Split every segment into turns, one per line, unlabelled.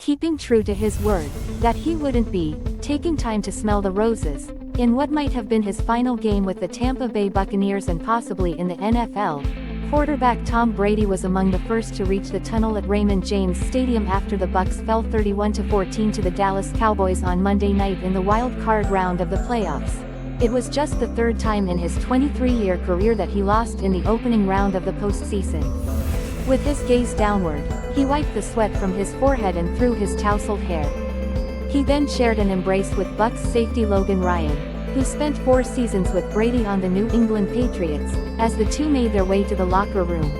keeping true to his word, that he wouldn't be taking time to smell the roses. In what might have been his final game with the Tampa Bay Buccaneers and possibly in the NFL, quarterback Tom Brady was among the first to reach the tunnel at Raymond James Stadium after the Bucs fell 31-14 to the Dallas Cowboys on Monday night in the wild card round of the playoffs. It was just the third time in his 23-year career that he lost in the opening round of the postseason. With his gaze downward, he wiped the sweat from his forehead and through his tousled hair. He then shared an embrace with Bucs safety Logan Ryan, who spent 4 seasons with Brady on the New England Patriots, as the two made their way to the locker room.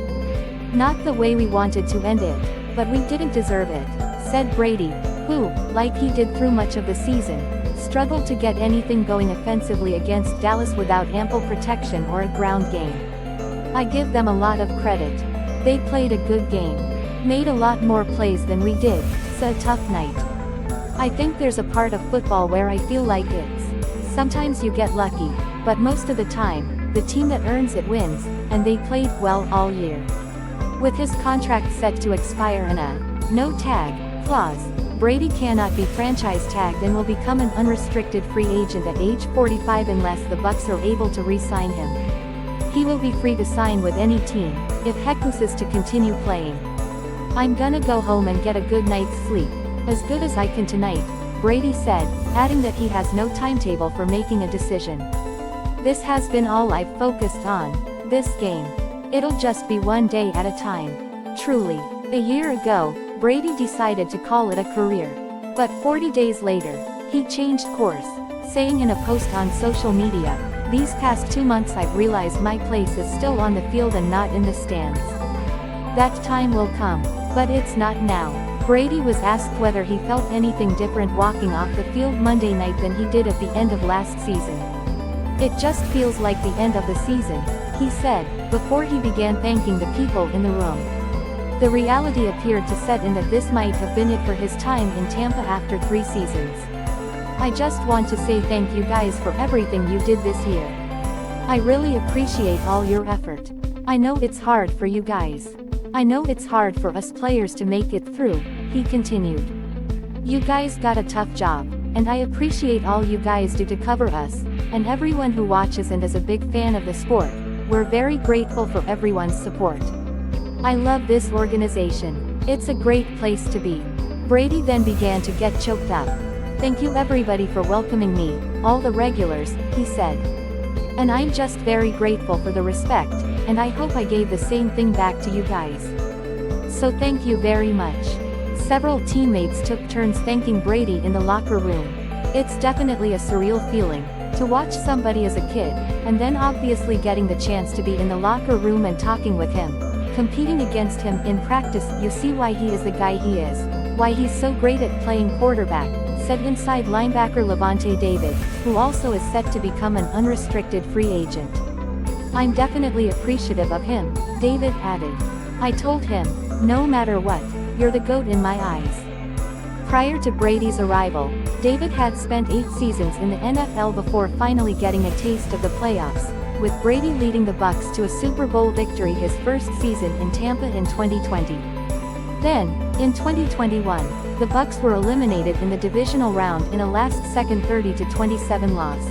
"Not the way we wanted to end it, but we didn't deserve it," said Brady, who, like he did through much of the season, struggled to get anything going offensively against Dallas without ample protection or a ground game. "I give them a lot of credit. They played a good game. Made a lot more plays than we did, so a tough night. I think there's a part of football where I feel like sometimes you get lucky, but most of the time, the team that earns it wins, and they played well all year." With his contract set to expire and a no-tag clause, Brady cannot be franchise tagged and will become an unrestricted free agent at age 45 unless the Bucs are able to re-sign him. He will be free to sign with any team, if he chooses to continue playing. "I'm gonna go home and get a good night's sleep, as good as I can tonight," Brady said, adding that he has no timetable for making a decision. "This has been all I've focused on, this game. It'll just be one day at a time. Truly." A year ago, Brady decided to call it a career. But 40 days later, he changed course, saying in a post on social media, "These past 2 months I've realized my place is still on the field and not in the stands. That time will come, but it's not now." Brady was asked whether he felt anything different walking off the field Monday night than he did at the end of last season. "It just feels like the end of the season," he said, before he began thanking the people in the room. The reality appeared to set in that this might have been it for his time in Tampa after 3 seasons. "I just want to say thank you guys for everything you did this year. I really appreciate all your effort. I know it's hard for you guys. I know it's hard for us players to make it through," he continued. "You guys got a tough job, and I appreciate all you guys do to cover us, and everyone who watches and is a big fan of the sport. We're very grateful for everyone's support. I love this organization. It's a great place to be." Brady then began to get choked up. "Thank you everybody for welcoming me, all the regulars," he said. "And I'm just very grateful for the respect, and I hope I gave the same thing back to you guys. So thank you very much." Several teammates took turns thanking Brady in the locker room. It's definitely a surreal feeling, to watch somebody as a kid, and then obviously getting the chance to be in the locker room and talking with him, competing against him in practice. "You see why he is the guy he is, why he's so great at playing quarterback," said inside linebacker Levante David, who also is set to become an unrestricted free agent. "I'm definitely appreciative of him," David added. "I told him, no matter what, you're the GOAT in my eyes." Prior to Brady's arrival, David had spent 8 seasons in the NFL before finally getting a taste of the playoffs, with Brady leading the Bucs to a Super Bowl victory his first season in Tampa in 2020. Then, in 2021, the Bucs were eliminated in the divisional round in a last-second 30-27 loss.